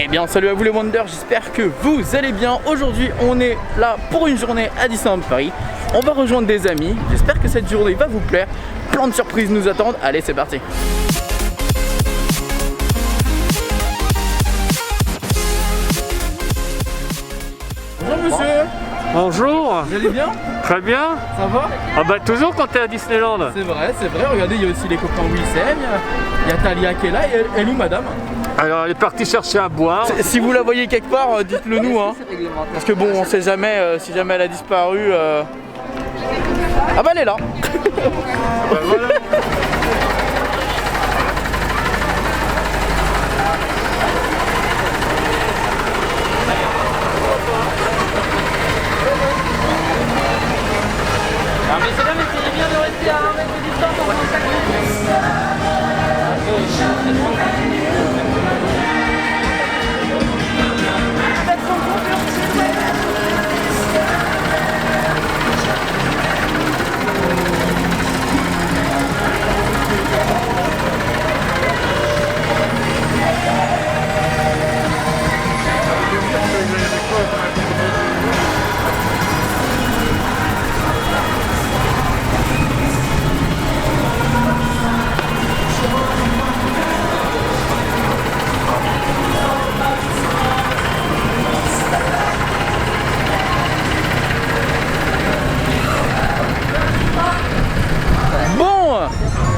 Eh bien salut à vous les Wonders, j'espère que vous allez bien. Aujourd'hui on est là pour une journée à Disneyland Paris. On va rejoindre des amis, j'espère que cette journée va vous plaire. Plein de surprises nous attendent, allez c'est parti. Bonjour monsieur. Bonjour. Vous allez bien? Très bien. Ça va? Ah bah toujours quand t'es à Disneyland. C'est vrai, regardez il y a aussi les copains Wissem, il y a Talia qui est là, et elle où madame? Alors elle est partie chercher à boire. Si vous la voyez quelque part, dites-le nous hein. Parce que bon on sait jamais si jamais elle a disparu. Ah bah elle est là. Bah, voilà. Messieurs, dames, essayez bien de rester à 1 mètre de distance en contact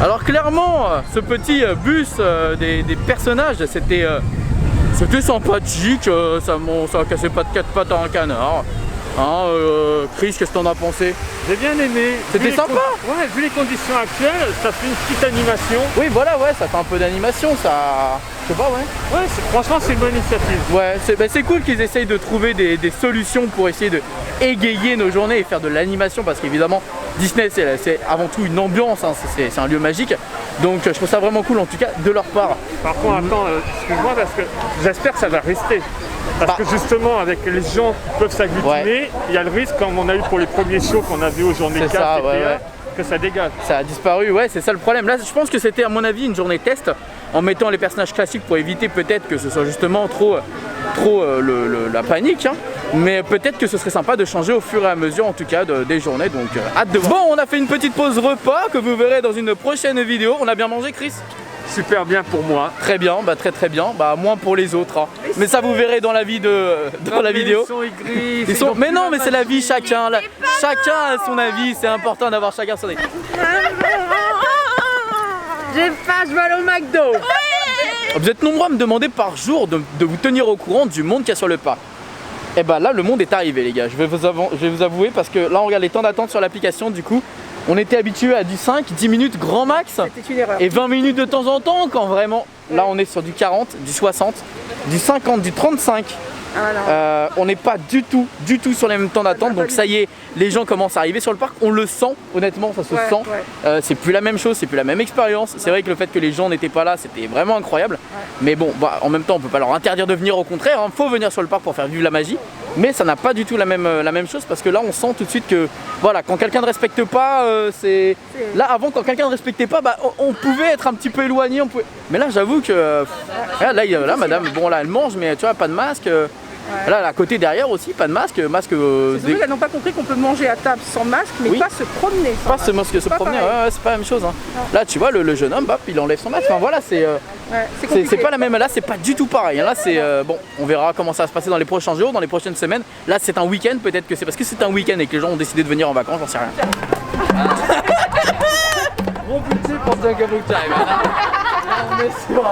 Alors clairement, ce petit bus des personnages, c'était sympathique, ça cassait pas de 4 pattes à un canard. Hein, Chris, qu'est-ce que t'en as pensé? J'ai bien aimé. C'était sympa. Ouais, vu les conditions actuelles, ça fait une petite animation. Oui, voilà, ouais, ça fait un peu d'animation, ça... Je sais pas, ouais. Ouais, franchement, c'est une bonne initiative. Ouais, c'est cool qu'ils essayent de trouver des solutions pour essayer de égayer nos journées et faire de l'animation, parce qu'évidemment, Disney, c'est avant tout une ambiance, hein, c'est un lieu magique. Donc je trouve ça vraiment cool, en tout cas, de leur part. Par contre, attends, excuse-moi, parce que j'espère que ça va rester. Parce que justement, avec les gens qui peuvent s'agglutiner, il y a le risque, comme on a eu pour les premiers shows qu'on a vu aux journées 4 ça, et ouais. que ça dégage. Ça a disparu, ouais, c'est ça le problème. Là, je pense que c'était à mon avis une journée test en mettant les personnages classiques pour éviter peut-être que ce soit justement trop la panique. Hein. Mais peut-être que ce serait sympa de changer au fur et à mesure, en tout cas, des journées. Donc, hâte de voir. Bon, on a fait une petite pause repas que vous verrez dans une prochaine vidéo. On a bien mangé, Chris? Super bien pour moi. Très bien, bah très bien, bah moins pour les autres. Hein. Mais ça vous verrez dans la vie dans la vidéo. Ils sont aigris. Mais non, mais c'est la vie, chacun. Chacun a son avis, c'est important d'avoir chacun son avis. J'ai faim, je vais aller au McDo. Vous êtes nombreux à me demander par jour de vous tenir au courant du monde qu'il y a sur le parc. Et bah là, le monde est arrivé, les gars. Je vais vous avouer, parce que là, on regarde les temps d'attente sur l'application. Du coup, on était habitué à du 5, 10 minminutes grand max. C'était une erreur. Et 20 minutes de temps en temps, quand vraiment. Là, on est sur du 40, du 60, du 50, du 35. On n'est pas du tout sur les mêmes temps d'attente, donc ça y est, les gens commencent à arriver sur le parc, on le sent, honnêtement ça se sent, c'est plus la même chose, c'est plus la même expérience, c'est vrai que le fait que les gens n'étaient pas là c'était vraiment incroyable, mais bon, bah, en même temps on peut pas leur interdire de venir, au contraire, hein, faut venir sur le parc pour faire vivre la magie, mais ça n'a pas du tout la même chose, parce que là on sent tout de suite que, voilà, quand quelqu'un ne respecte pas, là avant quand quelqu'un ne respectait pas, bah, on pouvait être un petit peu éloigné, mais là j'avoue que, là madame, bon là elle mange, mais tu vois, pas de masque. Là, à côté derrière aussi, pas de masque. C'est surtout qu'elles n'ont pas compris qu'on peut manger à table sans masque, mais pas se promener. Pas se promener, ouais, c'est pas la même chose. Hein. Là, tu vois, le jeune homme, hop, il enlève son masque. Enfin, voilà, c'est pas la même. Là, c'est pas du tout pareil. Là, c'est bon, on verra comment ça va se passer dans les prochains jours, dans les prochaines semaines. Là, c'est un week-end, peut-être que c'est parce que c'est un week-end et que les gens ont décidé de venir en vacances, j'en sais rien. Bon budget pour Jungle Time. On est sur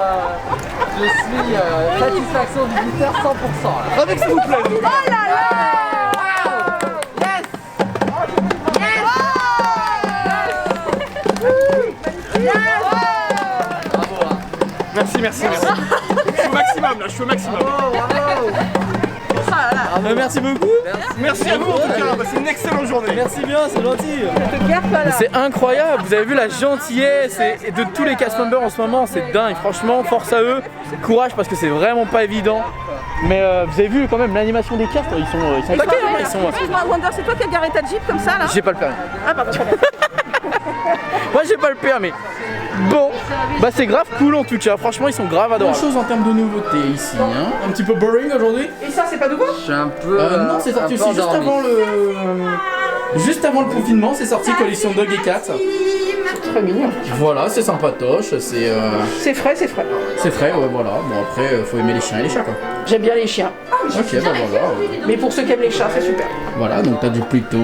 je suis satisfaction du visiteur 100%. Avec s'il vous plaît. Oh là là! Yes! Merci. Je suis au maximum là, je suis au maximum. Merci beaucoup. Merci à vous en tout cas, c'est une excellente journée. Merci bien, c'est gentil. C'est incroyable, vous avez vu la gentillesse et de tous les cast members en ce moment, c'est dingue. Franchement, force à eux, courage parce que c'est vraiment pas évident. Mais vous avez vu quand même l'animation des castes, ils sont taqués, hein, Excuse-moi Wonder, c'est toi qui as garé ta Jeep comme ça là? J'ai pas le permis. Ah pardon. Moi j'ai pas le permis. Bon, bah c'est grave cool en tout cas, franchement ils sont grave adorables. Chose en termes de nouveautés ici, hein. Un petit peu boring aujourd'hui. Et ça, c'est pas nouveau? Je suis un peu. Non, c'est sorti aussi juste avant le. Juste avant le confinement, c'est sorti collection Dog et Cat. Très mignon. Voilà, c'est sympatoche, c'est. C'est frais, c'est frais. C'est frais, ouais, voilà. Bon après, faut aimer les chiens et les chats quoi. J'aime bien les chiens. Ok, bah voilà. Mais pour ceux qui aiment les chats, c'est super. Voilà, donc t'as du Pluto.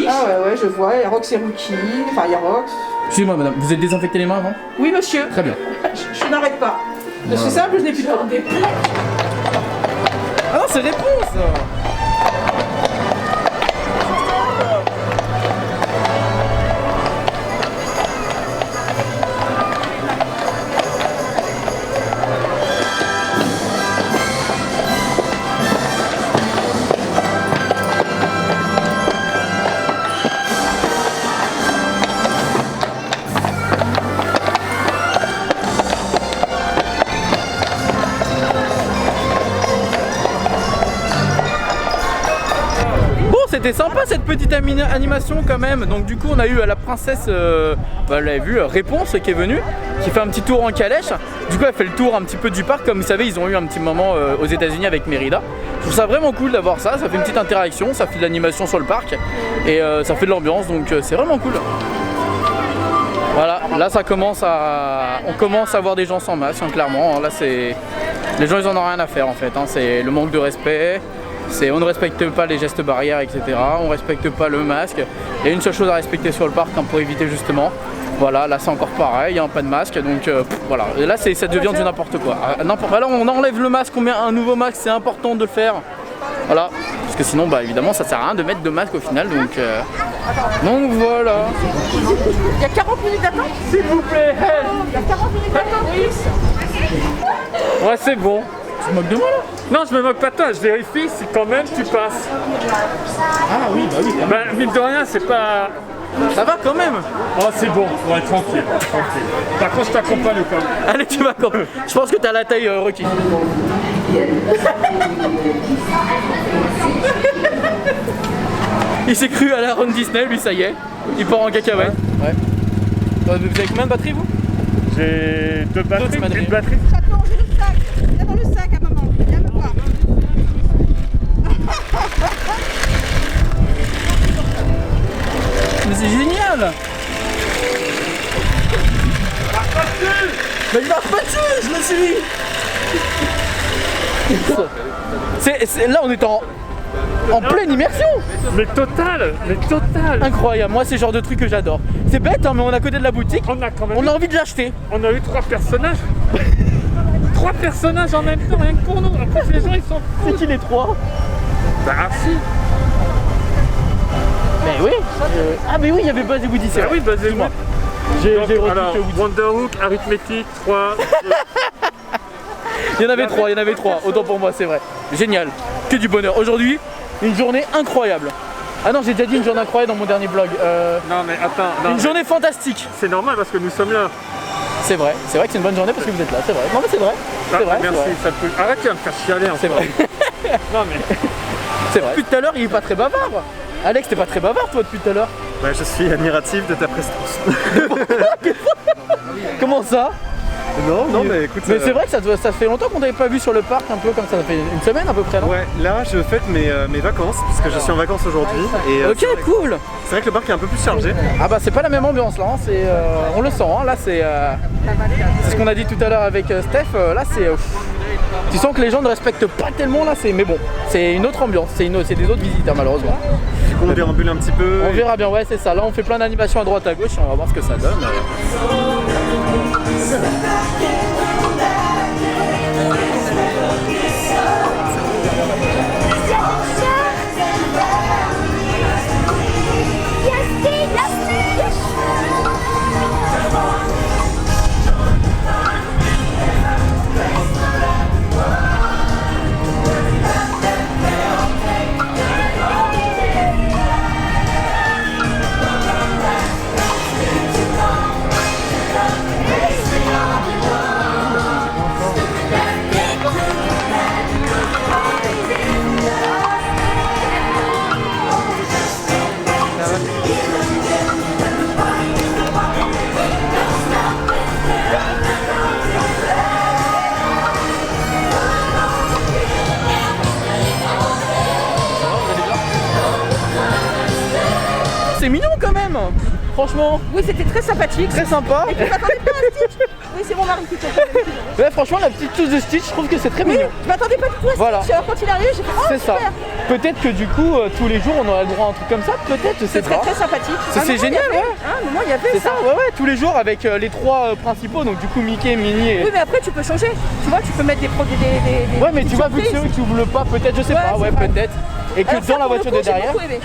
Ah ouais, je vois. Aerox et Rookie. Enfin, Aerox. Excusez-moi madame, vous êtes désinfecté les mains avant? Oui, monsieur. Très bien. Je n'arrête pas. C'est simple, je n'ai plus de temps. Ah non, c'est réponse. C'était sympa cette petite animation quand même. Donc du coup on a eu la princesse, vous l'avez vu, Réponse qui est venue, qui fait un petit tour en calèche. Du coup elle fait le tour un petit peu du parc. Comme vous savez ils ont eu un petit moment aux États-Unis avec Mérida. Je trouve ça vraiment cool d'avoir ça, ça fait une petite interaction, ça fait de l'animation sur le parc et ça fait de l'ambiance, donc c'est vraiment cool. Voilà, là ça commence à... On commence à voir des gens sans masque, hein, clairement. Là c'est... Les gens ils en ont rien à faire en fait, hein. C'est le manque de respect. On ne respecte pas les gestes barrières, etc. On ne respecte pas le masque. Il y a une seule chose à respecter sur le parc, hein, pour éviter justement. Voilà, là c'est encore pareil, hein, pas de masque. Donc voilà, et là ça devient du n'importe quoi. Là on enlève le masque, on met un nouveau masque, c'est important de le faire. Voilà, parce que sinon bah évidemment ça sert à rien de mettre de masque au final. Donc voilà. Il y a 40 minutes d'attente? S'il vous plaît. Il y a 40 minutes d'attente, oui. Ouais, c'est bon. Tu te moques de moi là? Non, je me moque pas de toi, je vérifie si quand même tu passes. Ah oui, bah oui. Bah, mine de rien, c'est pas... Ça va quand même. Oh, c'est bon, ouais, tranquille, tranquille. Par contre, je t'accompagne quand même. Allez, tu m'accompagnes. Je pense que t'as la taille requise. Il s'est cru à la Ron Disney, lui, ça y est. Il part en cacahuète. Ouais. Vous avez combien de batteries, vous? J'ai deux batteries, D'autres une batterie. Chaton, j'ai le sac. Viens dans le sac à maman. Viens me voir. Mais c'est génial. Mais il marche pas dessus, je le suis. Là, on est en pleine immersion. Mais total. Incroyable, moi c'est le genre de truc que j'adore. C'est bête hein, mais on est à côté de la boutique, On a quand même on a envie de l'acheter. On a eu 3 personnages. 3 personnages en même temps, rien que pour nous. Après les gens ils sont fous. C'est qui les 3? Bah si. Mais oui. Ah mais oui, il y avait Buzz et Woody, c'est Ah vrai. oui, bah c'est moi. J'ai Alors, retouché Woody. Wonderhook, arithmétique, 3. Il y en avait 3, autant pour moi, c'est vrai. Génial, que du bonheur. Aujourd'hui, une journée incroyable. Ah non, j'ai déjà dit une journée incroyable dans mon dernier vlog. Non mais attends, non, Une journée fantastique. c'est normal parce que nous sommes là. C'est vrai que c'est une bonne journée parce que vous êtes là, c'est vrai. Non mais c'est vrai. Ah, C'est vrai, merci, c'est vrai. ça peut... Arrête, tu vas me faire chialer C'est encore. vrai. Non mais... C'est vrai. Depuis tout à l'heure, il est pas très bavard. Alex, t'es pas très bavard toi depuis tout à l'heure. Bah, je suis admiratif de ta prestance. Comment ça? Non, mais écoute. Mais c'est vrai que ça fait longtemps qu'on t'avait pas vu sur le parc un peu comme ça fait une semaine à peu près, non? Ouais, là je fête mes vacances, parce que je suis en vacances aujourd'hui. Et Ok, cool. c'est vrai que le parc est un peu plus chargé. Ah bah c'est pas la même ambiance là, hein. On le sent, hein. Là c'est ce qu'on a dit tout à l'heure avec Steph, là c'est... tu sens que les gens ne respectent pas tellement là, mais bon, c'est une autre ambiance, c'est des autres visiteurs malheureusement. Du coup on déambule un petit peu. On verra bien, ouais c'est ça, là on fait plein d'animations à droite à gauche, on va voir ce que ça donne. Franchement, Oui, c'était très sympathique. très sympa. Et puis, m'attendais pas à Stitch. Oui, c'est mon mari qui te fait. Ouais, franchement, la petite touche de Stitch, je trouve que c'est très Oui, mignon. je m'attendais pas du tout à Stitch. Voilà. Alors quand il est arrivé, j'ai fait oh, C'est ça. super. Peut-être que du coup, tous les jours, on aurait le droit à un truc comme ça. Peut-être, je sais C'est très pas. très sympathique. C'est À un moment, génial, il y avait- ouais. À un moment, il y avait C'est ça, ouais, ouais, tous les jours avec les trois principaux, donc du coup Mickey, Minnie et... Oui, mais après, tu peux changer. Tu vois, tu peux mettre des produits. Des Ouais, mais tu petites vois, vu que c'est surprises. eux qui ouvrent le pas, peut-être, je sais Ouais, pas, c'est ouais, vrai. peut-être. Et que Alors ça, dans la pour le voiture coup, de derrière, j'ai beaucoup aimé.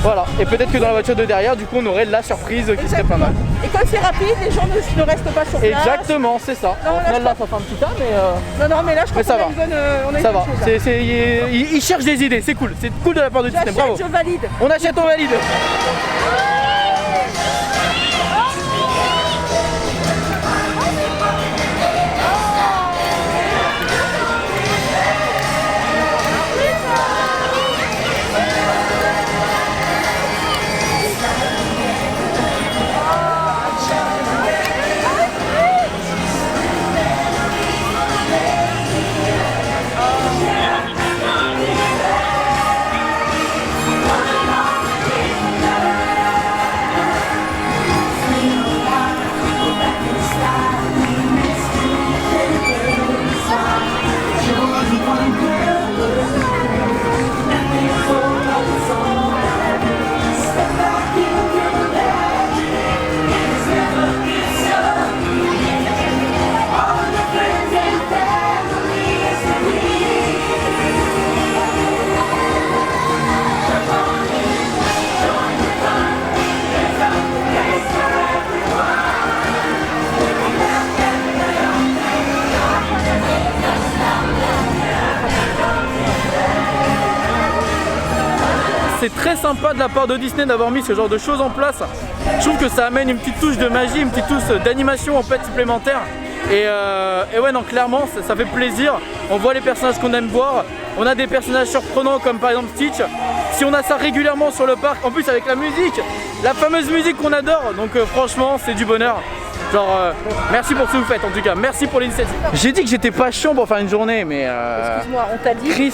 voilà, et peut-être que dans la voiture de derrière, du coup, on aurait la surprise qui serait pas mal. Et comme c'est rapide, les gens ne restent pas sur place. Exactement, c'est ça. Non, Au là, final, je là, ça fait un petit tas, mais Non, mais là, je crois Mais ça qu'on a va. une bonne, on a ça une va. bonne chose, là. Ils cherchent des idées, c'est cool de la part de Disney, bravo. J'achète, je valide. On achète, on valide. C'est très sympa de la part de Disney d'avoir mis ce genre de choses en place. Je trouve que ça amène une petite touche de magie, une petite touche d'animation en fait supplémentaire. Et ouais, non, clairement, ça fait plaisir. On voit les personnages qu'on aime voir. On a des personnages surprenants comme par exemple Stitch. Si on a ça régulièrement sur le parc, en plus avec la musique, la fameuse musique qu'on adore. Donc franchement, c'est du bonheur. Genre, merci pour ce que vous faites en tout cas. Merci pour l'initiative. J'ai dit que j'étais pas chiant pour faire une journée, mais Excuse-moi, on t'a dit. Chris,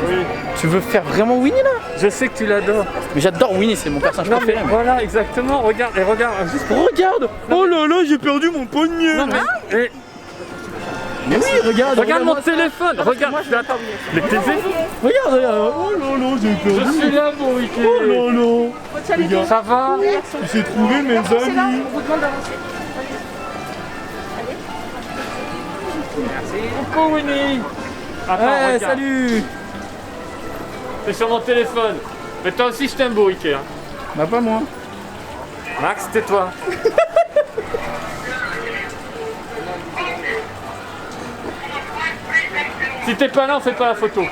Oui, tu veux faire vraiment Winnie là? je sais que tu l'adores. Mais j'adore Winnie, c'est mon personnage Non mais préféré. voilà, exactement, regarde, et regarde, juste pour... Regarde! Oh là là, j'ai perdu mon poignet! Non mais... et- Mais oui, regarde! regarde mon regarde-moi téléphone, regarde, attends, les TV. ça. Regarde, regarde! Oh là là, j'ai Je perdu! suis là pour week-end. Oh là là! Faut te saluer. Ça va? J'ai trouvé mes C'est là, amis! on vous demande d'avancer. Coucou Winnie. Attends, Ouais, regarde, salut! t'es sur mon téléphone. Mais toi aussi je t'aime beau week-end. Bah pas moi. Max, tais-toi. Si t'es pas là, on fait pas la photo.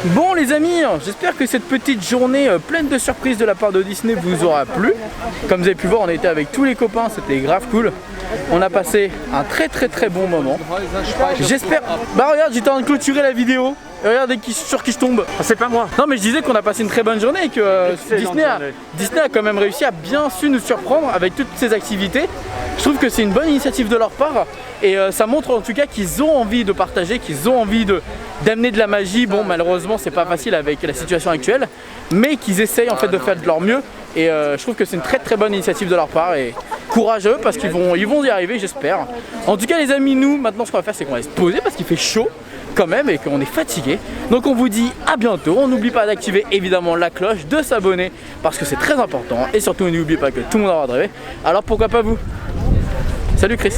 Bon les amis, j'espère que cette petite journée pleine de surprises de la part de Disney vous aura plu. Comme vous avez pu voir, on était avec tous les copains, c'était grave cool. On a passé un très bon moment. J'espère... Bah regarde, j'étais en train de clôturer la vidéo. Et regarde sur qui je tombe. Ah, c'est pas moi. Non mais je disais qu'on a passé une très bonne journée et que Excellente journée. Disney a quand même réussi à bien su nous surprendre avec toutes ces activités. Je trouve que c'est une bonne initiative de leur part et ça montre en tout cas qu'ils ont envie de partager, qu'ils ont envie d'amener de la magie. Bon malheureusement c'est pas facile avec la situation actuelle, mais qu'ils essayent en fait de faire de leur mieux et je trouve que c'est une très bonne initiative de leur part et courage à eux parce qu'ils vont y arriver j'espère. En tout cas les amis, nous maintenant ce qu'on va faire c'est qu'on va se poser parce qu'il fait chaud quand même et qu'on est fatigué. Donc on vous dit à bientôt. On n'oublie pas d'activer évidemment la cloche, de s'abonner parce que c'est très important et surtout n'oubliez pas que tout le monde aura de rêver. Alors pourquoi pas vous? Salut Chris.